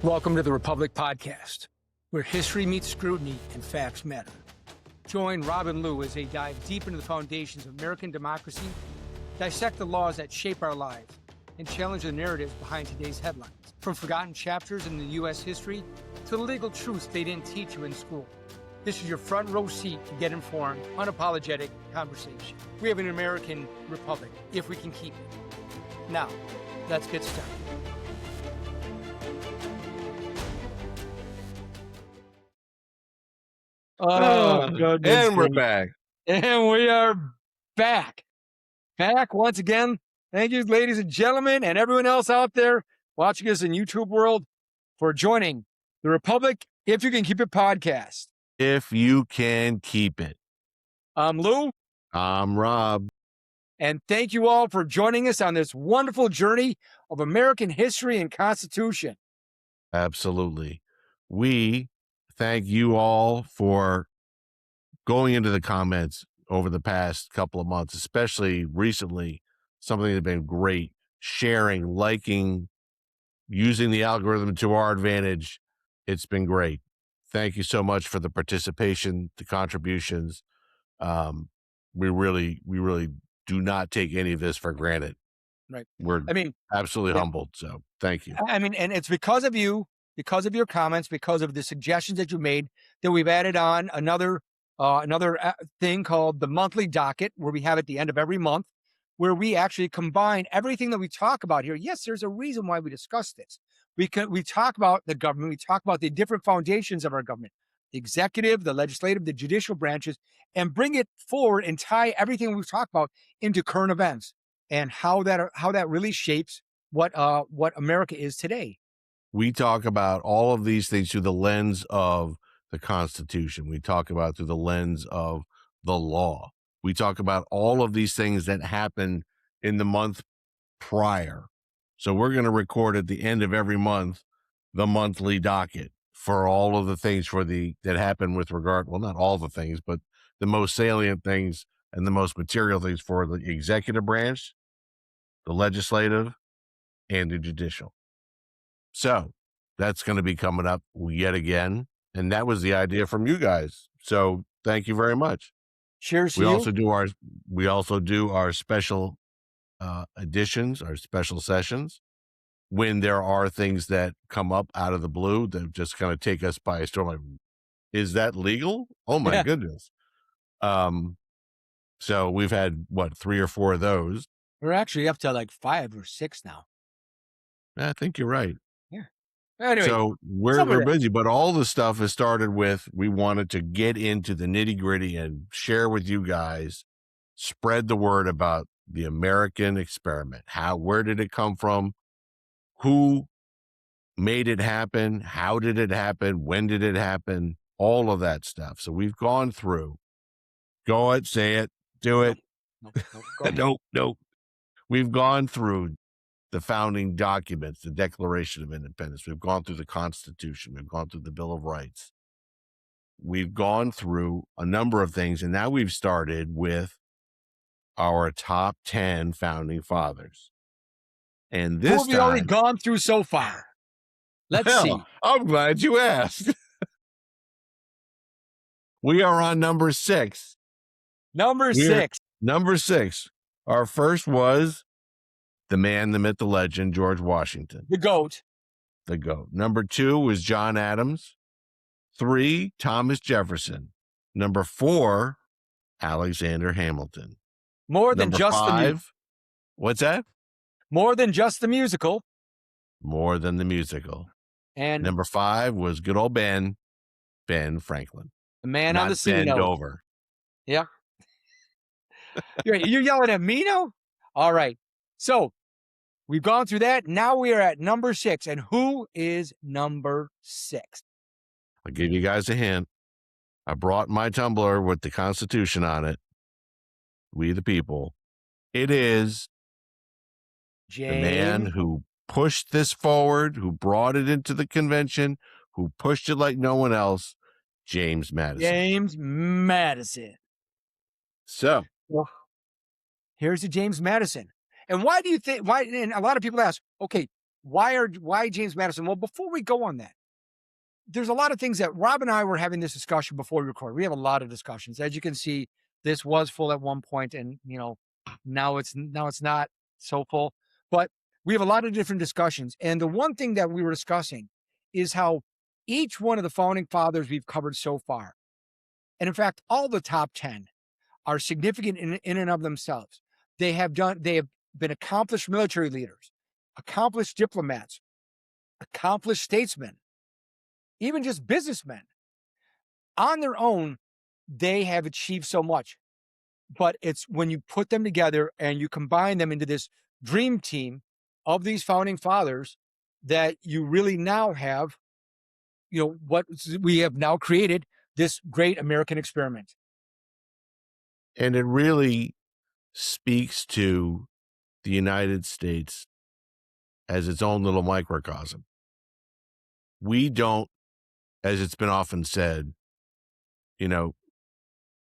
Welcome to the Republic Podcast, where history meets scrutiny and facts matter. Join Rob and Lou as they dive deep into the foundations of American democracy, dissect the laws that shape our lives, and challenge the narratives behind today's headlines. From forgotten chapters in the U.S. history to the legal truths they didn't teach you in school. This is your front row seat to get informed, unapologetic conversation. We have an American republic, if we can keep it. Now, let's get started. Oh, goodness. And we're back. And we are back. Back once again. Thank you, ladies and gentlemen, and everyone else out there watching us in YouTube world for joining the Republic, If You Can Keep It podcast. If you can keep it. I'm Lou. I'm Rob. And thank you all for joining us on this wonderful journey of American history and Constitution. Absolutely. We thank you all for going into the comments over the past couple of months, especially recently. Something that's been great. Sharing, liking, using the algorithm to our advantage. It's been great. Thank you so much for the participation, the contributions. We really do not take any of this for granted. Right. We're absolutely humbled. So thank you. And it's because of you, because of your comments, because of the suggestions that you made, that we've added on another thing called the monthly docket, where we have at the end of every month, where we actually combine everything that we talk about here. Yes, there's a reason why we discuss this. We talk about the government. We talk about the different foundations of our government, the executive, the legislative, the judicial branches, and bring it forward and tie everything we've talked about into current events and how that really shapes what America is today. We talk about all of these things through the lens of the Constitution. We talk about through the lens of the law. We talk about all of these things that happen in the month prior. So we're going to record at the end of every month the monthly docket for all of the things that happen with regard, well, not all the things, but the most salient things and the most material things for the executive branch, the legislative, and the judicial. So that's going to be coming up yet again. And that was the idea from you guys. So thank you very much. Cheers. We also do our special editions, our special sessions, when there are things that come up out of the blue that just kind of take us by a storm. Like, is that legal? Oh my goodness. So we've had 3 or 4 of those. We're actually up to like 5 or 6 now. I think you're right. Yeah. Anyway, so we're busy, but all the stuff has started with, we wanted to get into the nitty gritty and share with you guys, spread the word about the American experiment. Where did it come from? Who made it happen? How did it happen? When did it happen? All of that stuff. So we've gone through. Go ahead, say it, do it. No. We've gone through the founding documents, the Declaration of Independence. We've gone through the Constitution. We've gone through the Bill of Rights. We've gone through a number of things, and now we've started with our top 10 founding fathers. And this who have we already gone through so far? Let's see. I'm glad you asked. We are on number 6. Number 6. Our first was the man, the myth, the legend, George Washington. The GOAT. Number 2 was John Adams. 3, Thomas Jefferson. Number 4, Alexander Hamilton. More than just 5, what's that? More than just the musical. More than the musical. And number 5 was good old Ben Franklin. The man on the scene. Ben Dover. Yeah. You're yelling at me now? All right. So we've gone through that. Now we are at number 6. And who is number 6? I'll give you guys a hint. I brought my tumbler with the Constitution on it. We the people. It is the man who pushed this forward, who brought it into the convention, who pushed it like no one else, James Madison. So, here's the James Madison. And why do you think, and a lot of people ask, okay, why James Madison? Well, before we go on that, there's a lot of things that Rob and I were having this discussion before we record. We have a lot of discussions. As you can see, this was full at one point, and now it's not so full. But we have a lot of different discussions. And the one thing that we were discussing is how each one of the founding fathers we've covered so far, and in fact, all the top 10 are significant in and of themselves. They have been accomplished military leaders, accomplished diplomats, accomplished statesmen, even just businessmen. On their own, they have achieved so much. But it's when you put them together and you combine them into this dream team of these founding fathers that you really now have, what we have now created, this great American experiment. And it really speaks to the United States as its own little microcosm. We don't, as it's been often said,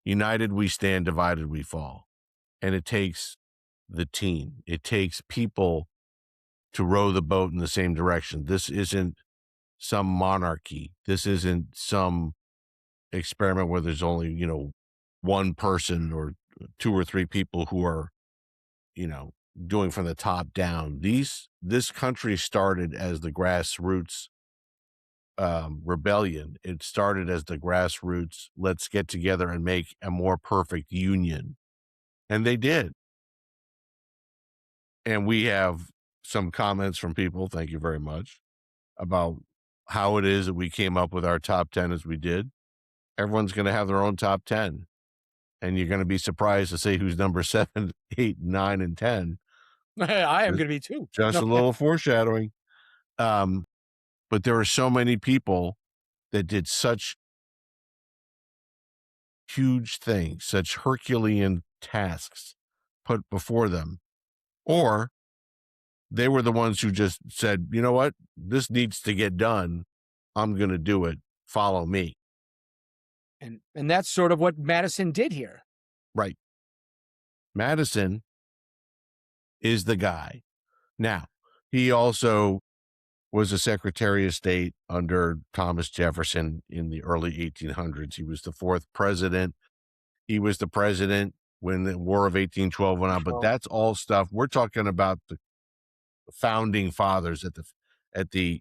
united we stand, divided we fall. And it takes the team. It takes people to row the boat in the same direction. This isn't some monarchy. This isn't some experiment where there's only, one person or two or three people who are, doing from the top down. This country started as the grassroots rebellion. It started as the grassroots, let's get together and make a more perfect union. And they did. And we have some comments from people, thank you very much, about how it is that we came up with our top 10 as we did. Everyone's going to have their own top 10. And you're going to be surprised to see who's number 7, 8, 9, and 10. I am going to be too. Just a little foreshadowing. But there are so many people that did such huge things, such Herculean tasks put before them. Or they were the ones who just said, you know what, this needs to get done. I'm going to do it. Follow me. And that's sort of what Madison did here. Right. Madison is the guy. Now, he also was a Secretary of State under Thomas Jefferson in the early 1800s. He was the 4th president. He was the president when the War of 1812 went on, but that's all stuff. We're talking about the founding fathers at the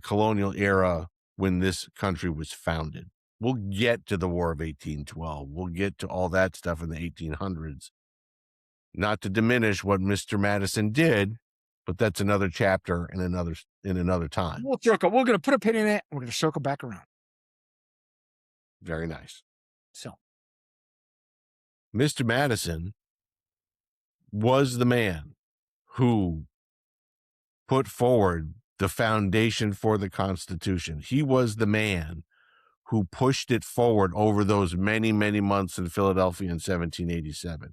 colonial era when this country was founded. We'll get to the War of 1812. We'll get to all that stuff in the 1800s. Not to diminish what Mr. Madison did, but that's another chapter in another time. We'll circle. We're going to put a pin in it. We're going to circle back around. Very nice. So, Mr. Madison was the man who put forward the foundation for the Constitution. He was the man who pushed it forward over those many, many months in Philadelphia in 1787.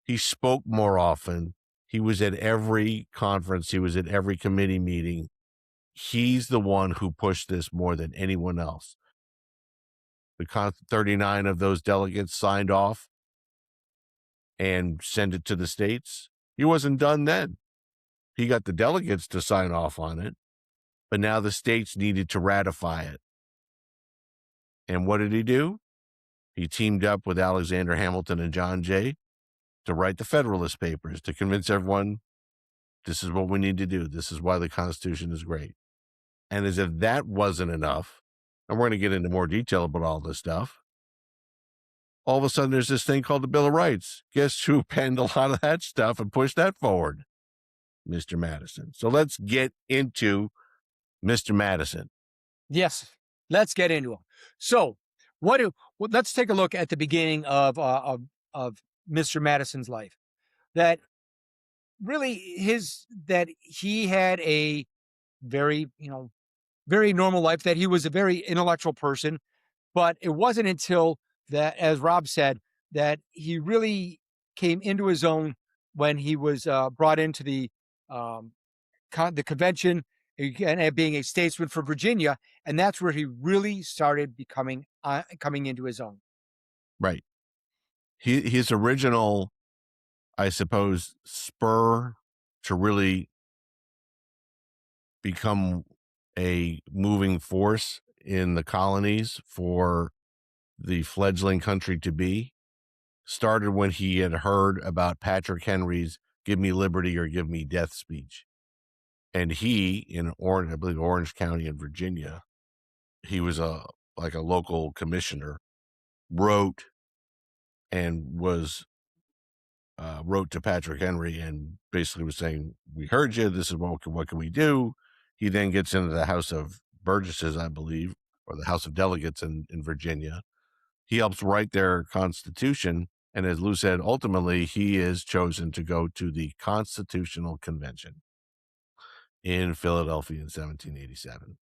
He spoke more often. He was at every conference. He was at every committee meeting. He's the one who pushed this more than anyone else. The 39 of those delegates signed off and sent it to the states. He wasn't done then. He got the delegates to sign off on it, but now the states needed to ratify it. And what did he do? He teamed up with Alexander Hamilton and John Jay to write the Federalist Papers to convince everyone this is what we need to do. This is why the Constitution is great. And as if that wasn't enough, and we're going to get into more detail about all this stuff, all of a sudden there's this thing called the Bill of Rights. Guess who penned a lot of that stuff and pushed that forward? Mr. Madison. So let's get into Mr. Madison. yes, let's get into them. So, let's take a look at the beginning of Mr. Madison's life. That really that he had a very, very normal life, that he was a very intellectual person, but it wasn't until that, as Rob said, that he really came into his own when he was brought into the convention and being a statesman for Virginia, and that's where he really started coming into his own. Right. His original, I suppose, spur to really become a moving force in the colonies for the fledgling country to be started when he had heard about Patrick Henry's "Give me liberty or give me death" speech. And he, in Orange, I believe Orange County in Virginia, he was like a local commissioner, wrote wrote to Patrick Henry and basically was saying, "We heard you. This is what can we do?" He then gets into the House of Burgesses, I believe, or the House of Delegates in Virginia. He helps write their constitution. And as Lou said, ultimately, he is chosen to go to the Constitutional Convention in Philadelphia in 1787.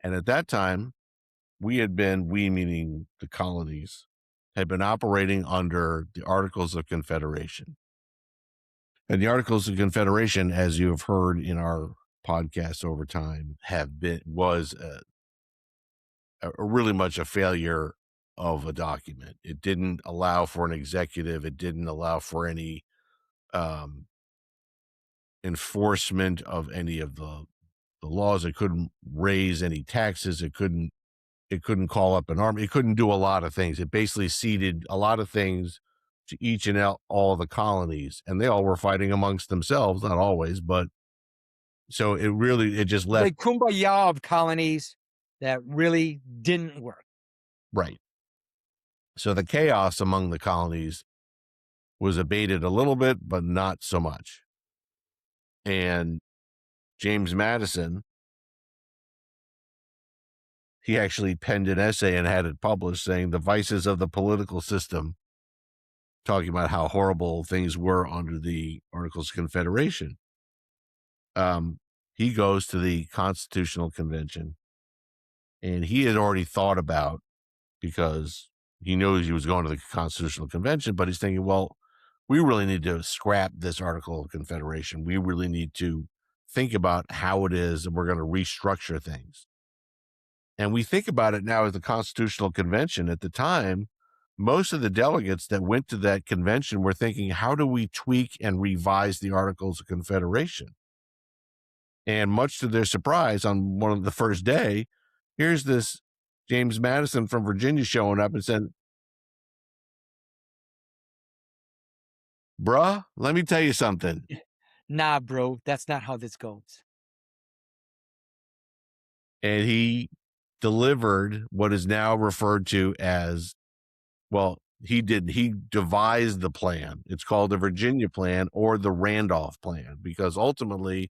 And at that time, we meaning the colonies, had been operating under the Articles of Confederation. And the Articles of Confederation, as you have heard in our podcast over time, was really much a failure of a document. It didn't allow for an executive. It didn't allow for any enforcement of any of the laws. It couldn't raise any taxes. It couldn't call up an army. It couldn't do a lot of things. It basically ceded a lot of things to each and all the colonies, and they all were fighting amongst themselves, not always, but so it just left like kumbaya of colonies that really didn't work. Right. So the chaos among the colonies was abated a little bit, but not so much. And James Madison, he actually penned an essay and had it published saying the vices of the political system, talking about how horrible things were under the Articles of Confederation. He goes to the Constitutional Convention, and he had already thought about, because he knows he was going to the Constitutional Convention, but he's thinking, well, we really need to scrap this Article of Confederation. We really need to think about how it is that we're going to restructure things. And we think about it now as the Constitutional Convention. At the time, most of the delegates that went to that convention were thinking, how do we tweak and revise the Articles of Confederation? And much to their surprise, on one of the first day, here's this James Madison from Virginia showing up and said, "Bruh, let me tell you something." Nah, bro, that's not how this goes. And he delivered what is now referred to as, well, he devised the plan. It's called the Virginia Plan or the Randolph Plan, because ultimately,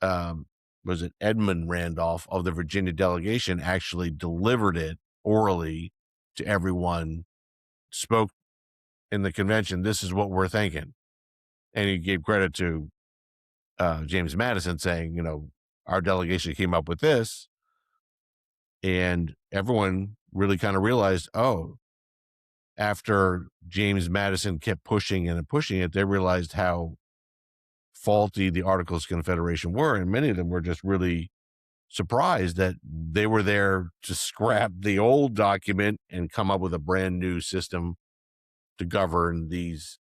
was it Edmund Randolph of the Virginia delegation actually delivered it orally to everyone, spoke in the convention, "This is what we're thinking." And he gave credit to James Madison, saying, our delegation came up with this. And everyone really kind of realized, after James Madison kept pushing and pushing it, they realized how faulty the Articles of Confederation were. And many of them were just really surprised that they were there to scrap the old document and come up with a brand new system to govern these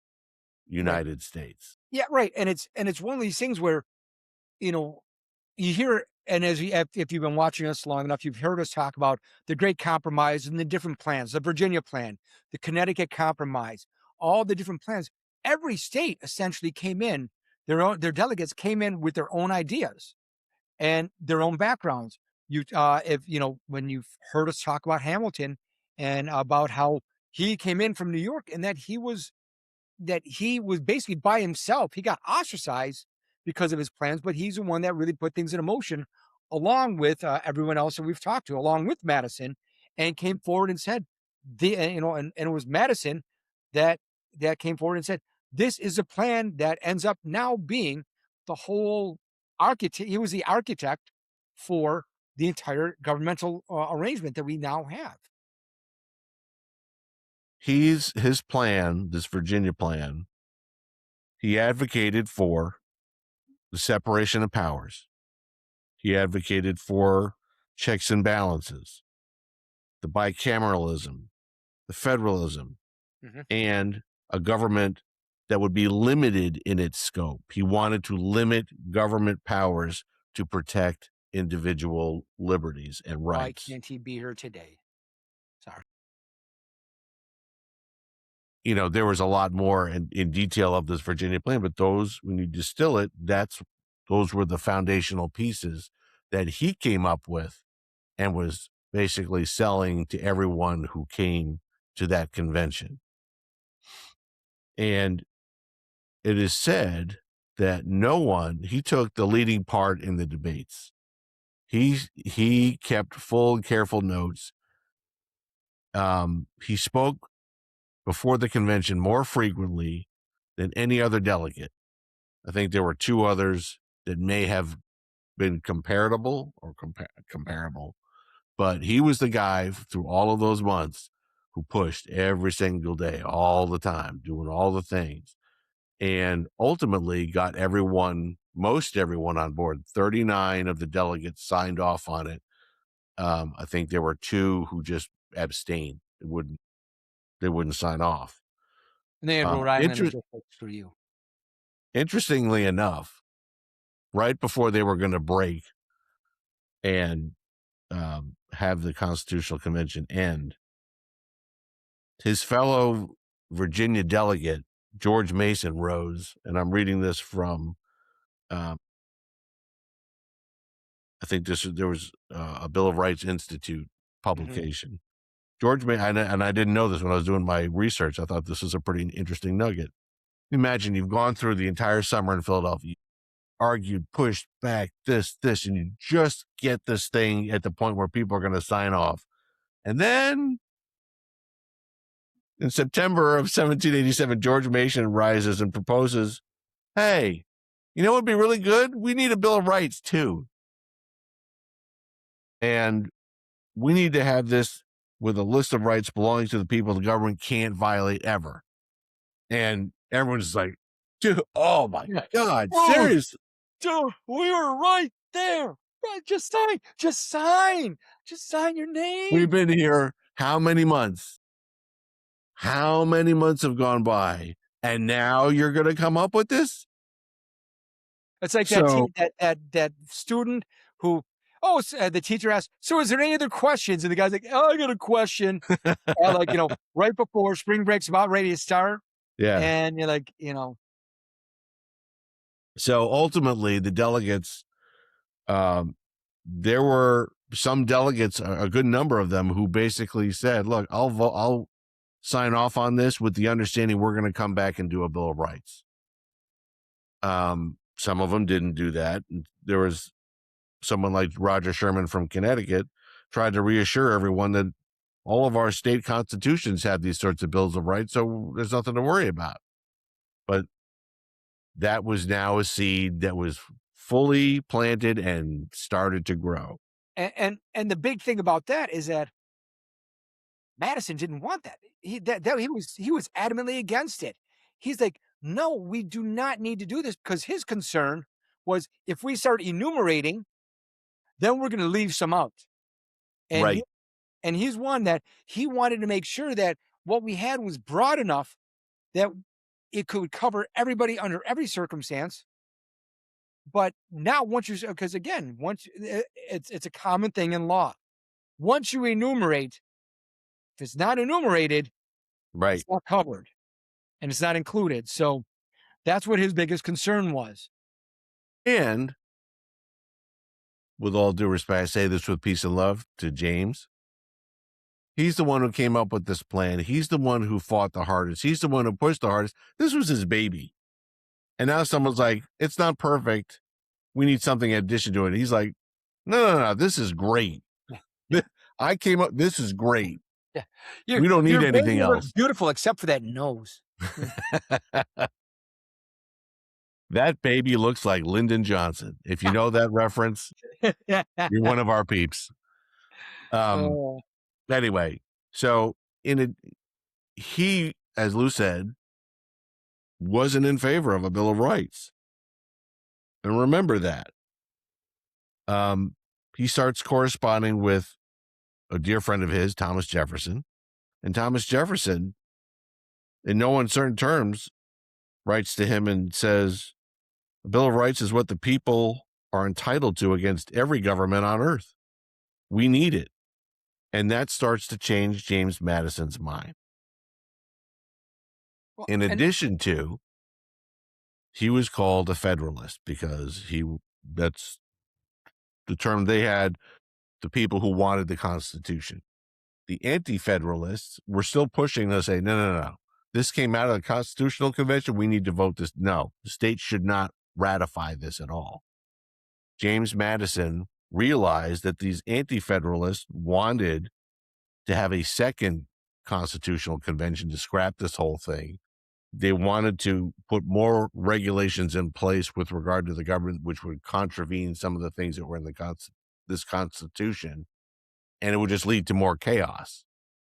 United States. Yeah, right. And it's one of these things where, you hear, and if you've been watching us long enough, you've heard us talk about the Great Compromise and the different plans, the Virginia Plan, the Connecticut Compromise, all the different plans. Every state essentially came in, their delegates came in with their own ideas and their own backgrounds. When you've heard us talk about Hamilton and about how he came in from New York, and that he was basically by himself. He got ostracized because of his plans, but he's the one that really put things in motion, along with everyone else that we've talked to, along with Madison, and came forward and said, and it was Madison that came forward and said, this is a plan that ends up now being the whole architect. He was the architect for the entire governmental arrangement that we now have. His plan, this Virginia plan, he advocated for the separation of powers. He advocated for checks and balances, the bicameralism, the federalism, and a government that would be limited in its scope. He wanted to limit government powers to protect individual liberties and Why rights. can't he be here today? Sorry. You know, there was a lot more in detail of this Virginia plan, but those, when you distill it, those were the foundational pieces that he came up with and was basically selling to everyone who came to that convention. And it is said that he took the leading part in the debates. He kept full and careful notes. He spoke before the convention more frequently than any other delegate. I think there were two others that may have been comparable, but he was the guy through all of those months who pushed every single day, all the time, doing all the things, and ultimately got most everyone on board. 39 of the delegates signed off on it. I think there were 2 who just abstained. They wouldn't sign off. And they had Rhode Island and districts for you. Interestingly enough, right before they were going to break and have the Constitutional Convention end, his fellow Virginia delegate, George Mason, rose, and I'm reading this from, I think there was a Bill of Rights Institute publication. George Mason, and I didn't know this when I was doing my research. I thought this was a pretty interesting nugget. Imagine you've gone through the entire summer in Philadelphia, argued, pushed back, this, and you just get this thing at the point where people are going to sign off. And then in September of 1787, George Mason rises and proposes, hey, you know what would be really good? We need a Bill of Rights too. And we need to have this with a list of rights belonging to the people the government can't violate ever. And everyone's like, dude, oh my God, seriously. Dude, we were right there. Right, just sign your name. We've been here how many months? How many months have gone by? And now you're going to come up with this? It's like that student who, the teacher asked, so is there any other questions? And the guy's like, oh, I got a question. Right before spring break's about ready to start. Yeah. And you're like, So ultimately, the delegates, there were some delegates, a good number of them, who basically said, look, I'll sign off on this with the understanding we're going to come back and do a Bill of Rights. Some of them didn't do that. There was someone like Roger Sherman from Connecticut tried to reassure everyone that all of our state constitutions have these sorts of bills of rights, so there's nothing to worry about. But that was now a seed that was fully planted and started to grow. And the big thing about that is that Madison didn't want that. He was adamantly against it. He's like, no, we do not need to do this, because his concern was if we start enumerating, then we're going to leave some out. And right. And he's one that he wanted to make sure that what we had was broad enough that it could cover everybody under every circumstance. But now because again, it's a common thing in law. Once you enumerate, if it's not enumerated, right, it's not covered and it's not included. So that's what his biggest concern was. And with all due respect, I say this with peace and love to James. He's the one who came up with this plan. He's the one who fought the hardest. He's the one who pushed the hardest. This was his baby. And now someone's like, it's not perfect. We need something in addition to it. He's like, no, this is great. I came up, this is great. Yeah. We don't need anything else. Beautiful, except for that nose. That baby looks like Lyndon Johnson. If you know that reference, you're one of our peeps. Anyway, so he, as Lou said, wasn't in favor of a Bill of Rights. And remember that. He starts corresponding with a dear friend of his, Thomas Jefferson. And Thomas Jefferson, in no uncertain terms, writes to him and says, the Bill of Rights is what the people are entitled to against every government on earth. We need it. And that starts to change James Madison's mind. Well, In and addition to, he was called a Federalist because that's the term they had, the people who wanted the Constitution. The anti-Federalists were still pushing to say, no. This came out of the Constitutional Convention. We need to vote this. No, the states should not ratify this at all. James Madison realized that these anti-Federalists wanted to have a second Constitutional Convention to scrap this whole thing. They wanted to put more regulations in place with regard to the government, which would contravene some of the things that were in this Constitution, and it would just lead to more chaos.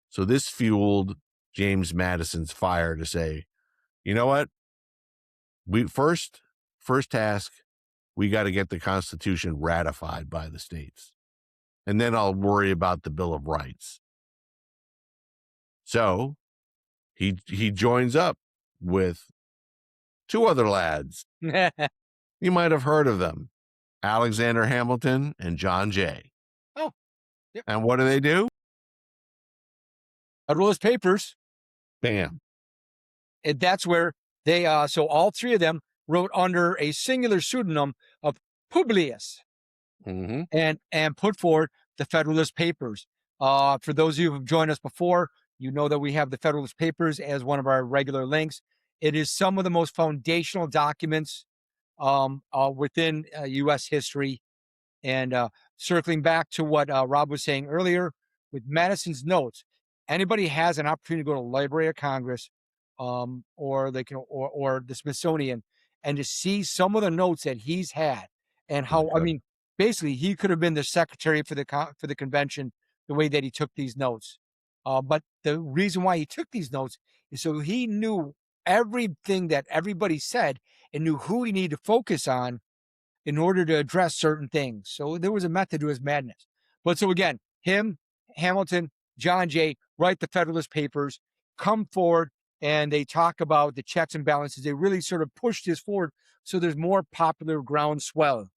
So this fueled James Madison's fire to say, you know what? We first task, we got to get the Constitution ratified by the states, and then I'll worry about the Bill of Rights. So he joins up with two other lads. You might have heard of them, Alexander Hamilton and John Jay. Oh, yep. And what do? Federalist Papers. Bam. And that's where they, so all three of them wrote under a singular pseudonym of Publius, and put forward the Federalist Papers. For those of you who have joined us before, you know that we have the Federalist Papers as one of our regular links. It is some of the most foundational documents within U.S. history. And circling back to what Rob was saying earlier, with Madison's notes, anybody has an opportunity to go to the Library of Congress or they can or the Smithsonian and to see some of the notes that he's had and how, I mean, basically he could have been the secretary for the convention the way that he took these notes. But the reason why he took these notes is so he knew everything that everybody said and knew who he needed to focus on in order to address certain things. So there was a method to his madness. But so again, him, Hamilton, John Jay write the Federalist Papers, come forward, and they talk about the checks and balances. They really sort of push this forward so there's more popular groundswell.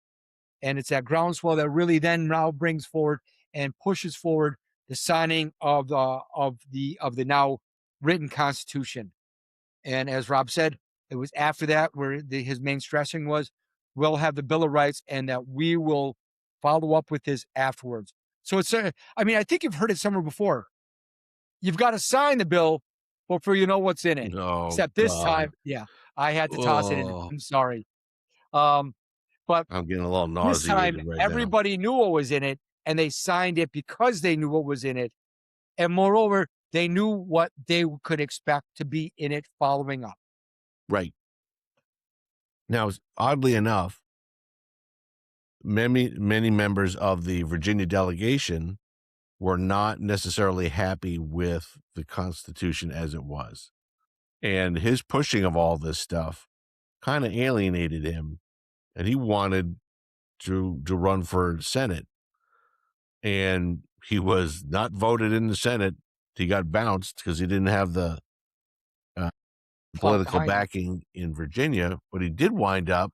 And it's that groundswell that really then now brings forward and pushes forward the signing of the now written Constitution. And as Rob said, it was after that where his main stressing was, we'll have the Bill of Rights and that we will follow up with this afterwards. So it's, I mean, I think you've heard it somewhere before. You've got to sign the bill before you know what's in it. Oh, except this God. time, yeah, I had to toss it in. I'm sorry. But I'm getting a little this time, nauseated right everybody knew what was in it, and they signed it because they knew what was in it. And moreover, they knew what they could expect to be in it following up. Right. Now, oddly enough, many members of the Virginia delegation were not necessarily happy with the Constitution as it was. And his pushing of all this stuff kind of alienated him, and he wanted to run for Senate. And he was not voted in the Senate. He got bounced because he didn't have the political backing in Virginia, but he did wind up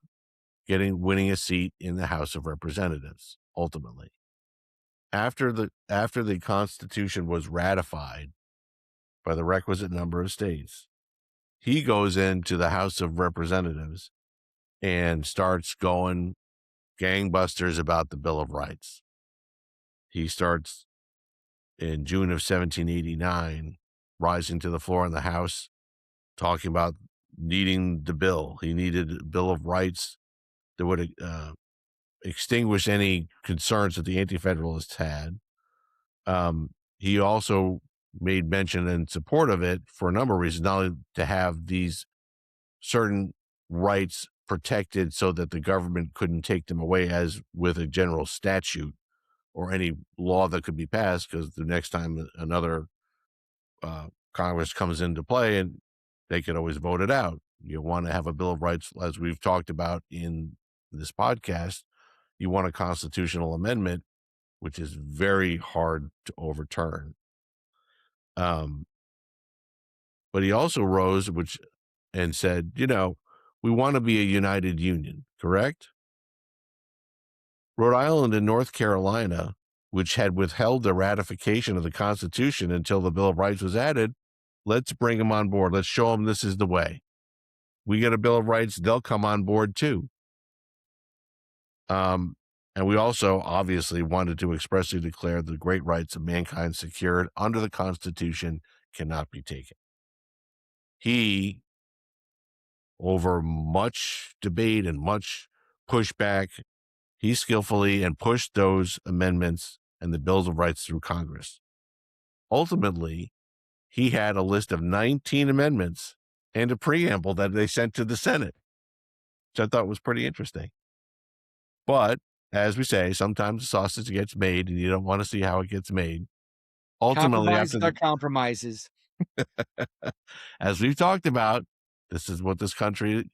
winning a seat in the House of Representatives ultimately. After the Constitution was ratified by the requisite number of states, he goes into the House of Representatives and starts going gangbusters about the Bill of Rights. He starts in June of 1789, rising to the floor in the House, talking about needing the bill. He needed a Bill of Rights that would extinguish any concerns that the Anti-Federalists had. He also made mention in support of it for a number of reasons, not only to have these certain rights protected so that the government couldn't take them away as with a general statute or any law that could be passed, because the next time another Congress comes into play and they could always vote it out. You want to have a Bill of Rights, as we've talked about in this podcast. You want a constitutional amendment, which is very hard to overturn. But he also rose, which and said, we want to be a united union, correct? Rhode Island and North Carolina, which had withheld the ratification of the Constitution until the Bill of Rights was added, let's bring them on board. Let's show them this is the way. We get a Bill of Rights, they'll come on board too. And we also obviously wanted to expressly declare the great rights of mankind secured under the Constitution cannot be taken. He, over much debate and much pushback, he skillfully and pushed those amendments and the Bills of Rights through Congress. Ultimately, he had a list of 19 amendments and a preamble that they sent to the Senate, which I thought was pretty interesting. But as we say, sometimes the sausage gets made and you don't want to see how it gets made. Ultimately, Compromises are compromises. as we've talked about, this is what this country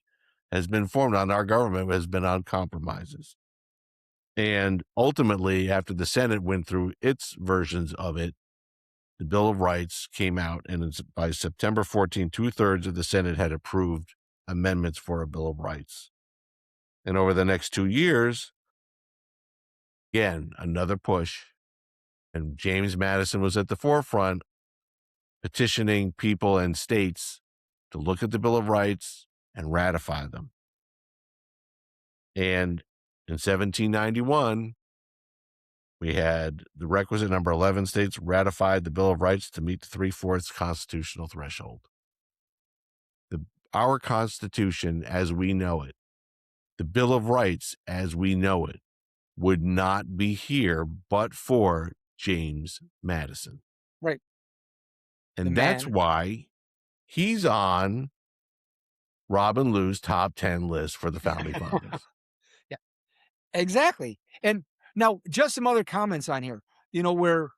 has been formed on. Our government has been on compromises. And ultimately, after the Senate went through its versions of it, the Bill of Rights came out, and by September 14, 2/3 of the Senate had approved amendments for a Bill of Rights. And over the next 2 years, again, another push. And James Madison was at the forefront petitioning people and states to look at the Bill of Rights and ratify them. And in 1791, we had the requisite number 11 states ratified the Bill of Rights to meet the 3/4 constitutional threshold. Our Constitution as we know it, the Bill of Rights as we know it, would not be here but for James Madison. Right. And that's why he's on Robin Lou's top 10 list for the founding fathers. Yeah, exactly. And now just some other comments on here, where,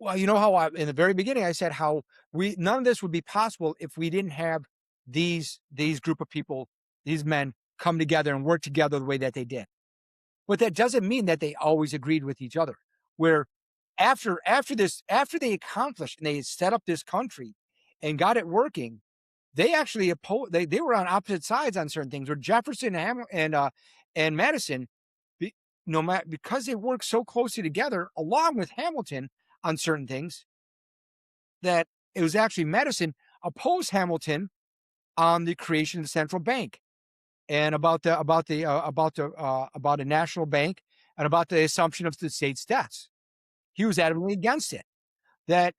well, how in the very beginning, I said how none of this would be possible if we didn't have these group of people, these men come together and work together the way that they did. But that doesn't mean that they always agreed with each other. Where after they accomplished and they set up this country and got it working, they actually opposed. They were on opposite sides on certain things. Where Jefferson and Madison, because they worked so closely together, along with Hamilton on certain things, that it was actually Madison opposed Hamilton on the creation of the central bank and about a national bank and about the assumption of the state's debts. He was adamantly against it. But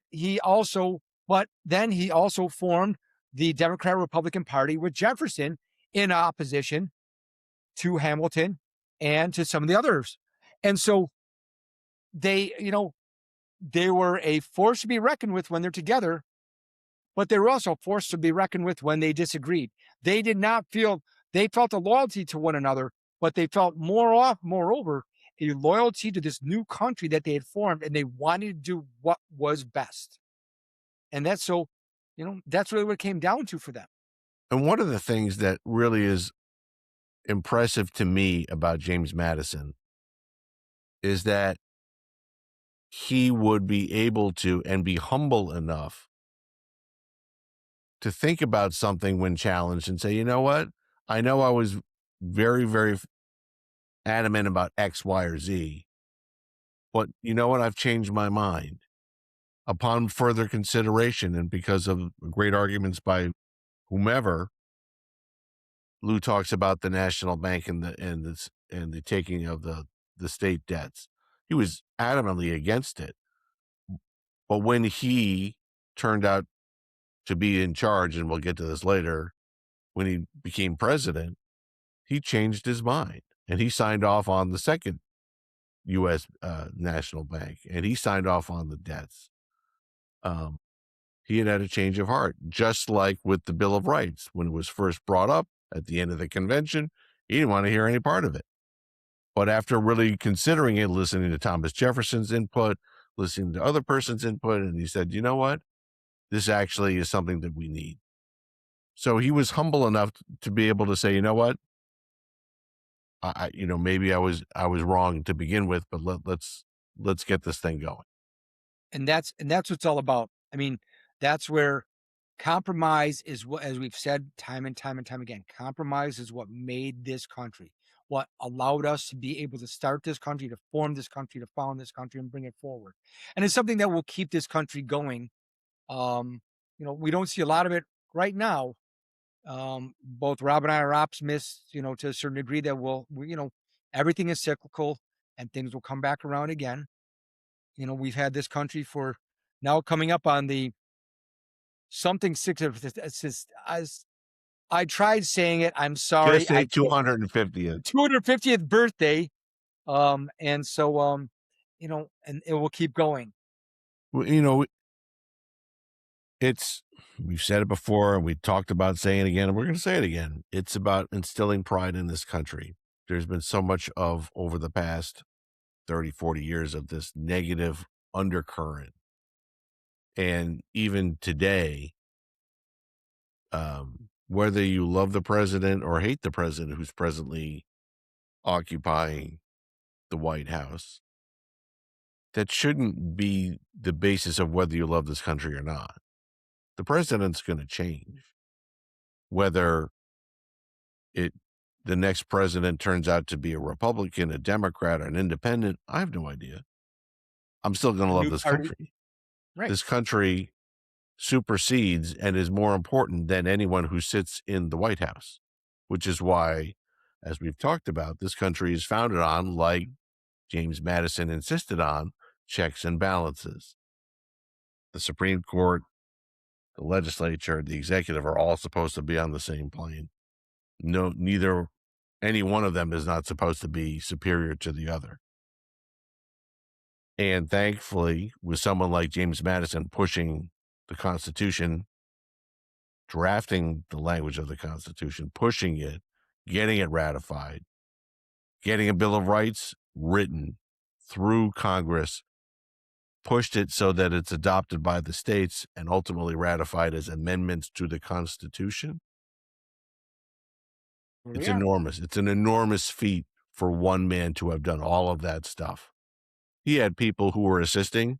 then he also formed the Democrat Republican Party with Jefferson in opposition to Hamilton and to some of the others. And so they were a force to be reckoned with when they're together, but they were also a force to be reckoned with when they disagreed. They felt a loyalty to one another, but they felt moreover, a loyalty to this new country that they had formed, and they wanted to do what was best. And that's really what it came down to for them. And one of the things that really is impressive to me about James Madison is that he would be able to and be humble enough to think about something when challenged and say, you know what? I know I was very, very adamant about X, Y, or Z, but you know what? I've changed my mind upon further consideration. And because of great arguments by whomever, Lou talks about the national bank and the taking of the state debts. He was adamantly against it. But when he turned out to be in charge, and we'll get to this later, when he became president, he changed his mind and he signed off on the second U.S. National Bank, and he signed off on the debts. He had a change of heart, just like with the Bill of Rights. When it was first brought up at the end of the convention, he didn't want to hear any part of it. But after really considering it, listening to Thomas Jefferson's input, listening to other person's input, and he said, you know what? This actually is something that we need. So he was humble enough to be able to say, you know what? Maybe I was wrong to begin with, but let's get this thing going. And that's what it's all about. I mean, that's where Compromise is what, as we've said time and time and time again, compromise is what made this country, what allowed us to be able to start this country, to form this country, to found this country and bring it forward. And it's something that will keep this country going. We don't see a lot of it right now. Both Rob and I are optimists, to a certain degree that everything is cyclical and things will come back around again. We've had this country for now coming up on the something six of as I tried saying it. I'm sorry. Just say 250th. 250th birthday. And so, and it will keep going. We've said it before, and we talked about saying it again, and we're going to say it again. It's about instilling pride in this country. There's been so much of over the past 30, 40 years of this negative undercurrent. And even today, whether you love the president or hate the president who's presently occupying the White House, that shouldn't be the basis of whether you love this country or not. The president's going to change. Whether the next president turns out to be a Republican, a Democrat, or an independent, I have no idea. I'm still going to love this country. Right. This country supersedes and is more important than anyone who sits in the White House, which is why, as we've talked about, this country is founded on, like James Madison insisted on, checks and balances. The Supreme Court, the legislature, the executive are all supposed to be on the same plane. No, neither, any one of them is not supposed to be superior to the other. And thankfully, with someone like James Madison pushing the Constitution, drafting the language of the Constitution, pushing it, getting it ratified, getting a Bill of Rights written through Congress, pushed it so that it's adopted by the states and ultimately ratified as amendments to the Constitution. It's enormous. It's an enormous feat for one man to have done all of that stuff. He had people who were assisting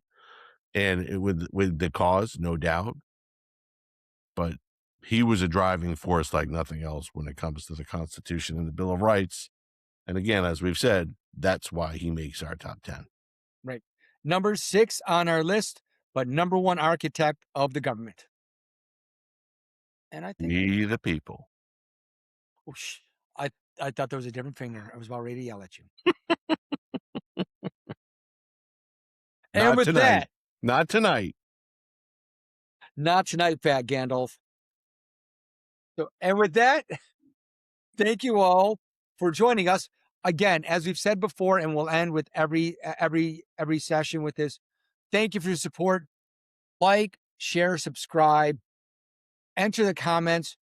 and with the cause, no doubt, but he was a driving force like nothing else when it comes to the Constitution and the Bill of Rights. And again, as we've said, that's why he makes our top 10. Right. Number 6 on our list, but number 1 architect of the government. And I think we the people. Oh, I thought there was a different finger. I was about ready to yell at you. And Not with tonight. that, not tonight. Not tonight, Fat Gandalf. So, and with that, thank you all for joining us. Again, as we've said before, and we'll end with every session with this. Thank you for your support. Like, share, subscribe, enter the comments,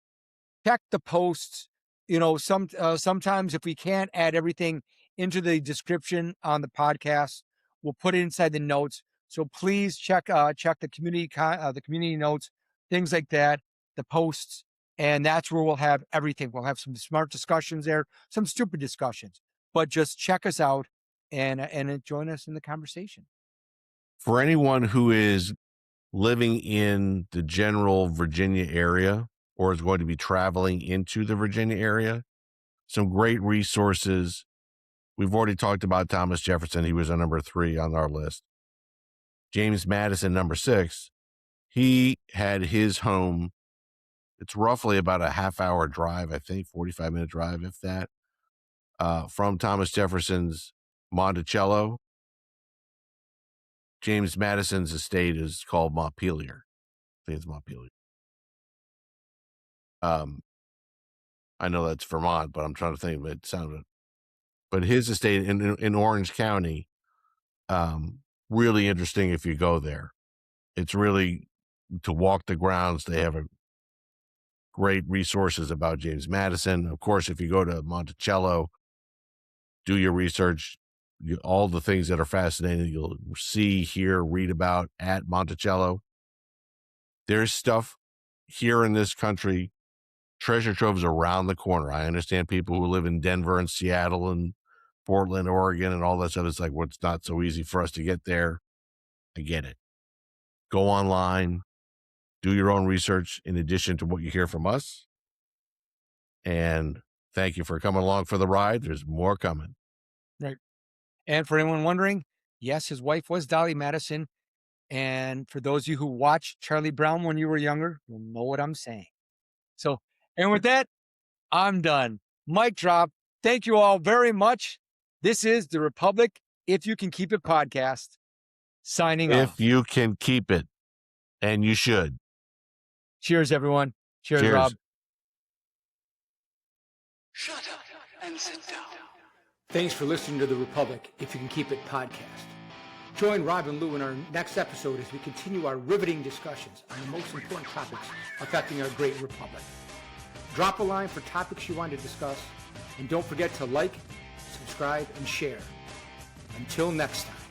check the posts. Sometimes if we can't add everything into the description on the podcast, we'll put it inside the notes. So please check the community notes, things like that, the posts, and that's where we'll have everything. We'll have some smart discussions there, some stupid discussions, but just check us out and join us in the conversation. For anyone who is living in the general Virginia area or is going to be traveling into the Virginia area, some great resources. We've already talked about Thomas Jefferson. He was a number 3 on our list. James Madison, number 6. He had his home. It's roughly about a half-hour drive, I think, 45-minute drive, if that, from Thomas Jefferson's Monticello. James Madison's estate is called Montpelier. I think it's Montpelier. I know that's Vermont, but I'm trying to think of it. But his estate in Orange County, really interesting if you go there. It's really to walk the grounds. They have great resources about James Madison. Of course, if you go to Monticello, do your research. All the things that are fascinating, you'll see, hear, read about at Monticello. There's stuff here in this country, treasure troves around the corner. I understand people who live in Denver and Seattle and Portland, Oregon, and all that stuff. It's like, well, it's not so easy for us to get there. I get it. Go online, Do your own research in addition to what you hear from us. And thank you for coming along for the ride. There's more coming. Right. And for anyone wondering, yes, his wife was Dolly Madison. And for those of you who watched Charlie Brown when you were younger, you'll know what I'm saying. So, and with that, I'm done. Mic drop. Thank you all very much. This is the Republic, If You Can Keep It podcast, signing off. If you can keep it, and you should. Cheers, everyone. Cheers, Rob. Shut up and sit down. Thanks for listening to the Republic, If You Can Keep It podcast. Join Rob and Lou in our next episode as we continue our riveting discussions on the most important topics affecting our great republic. Drop a line for topics you want to discuss, and don't forget to like, subscribe, and share. Until next time.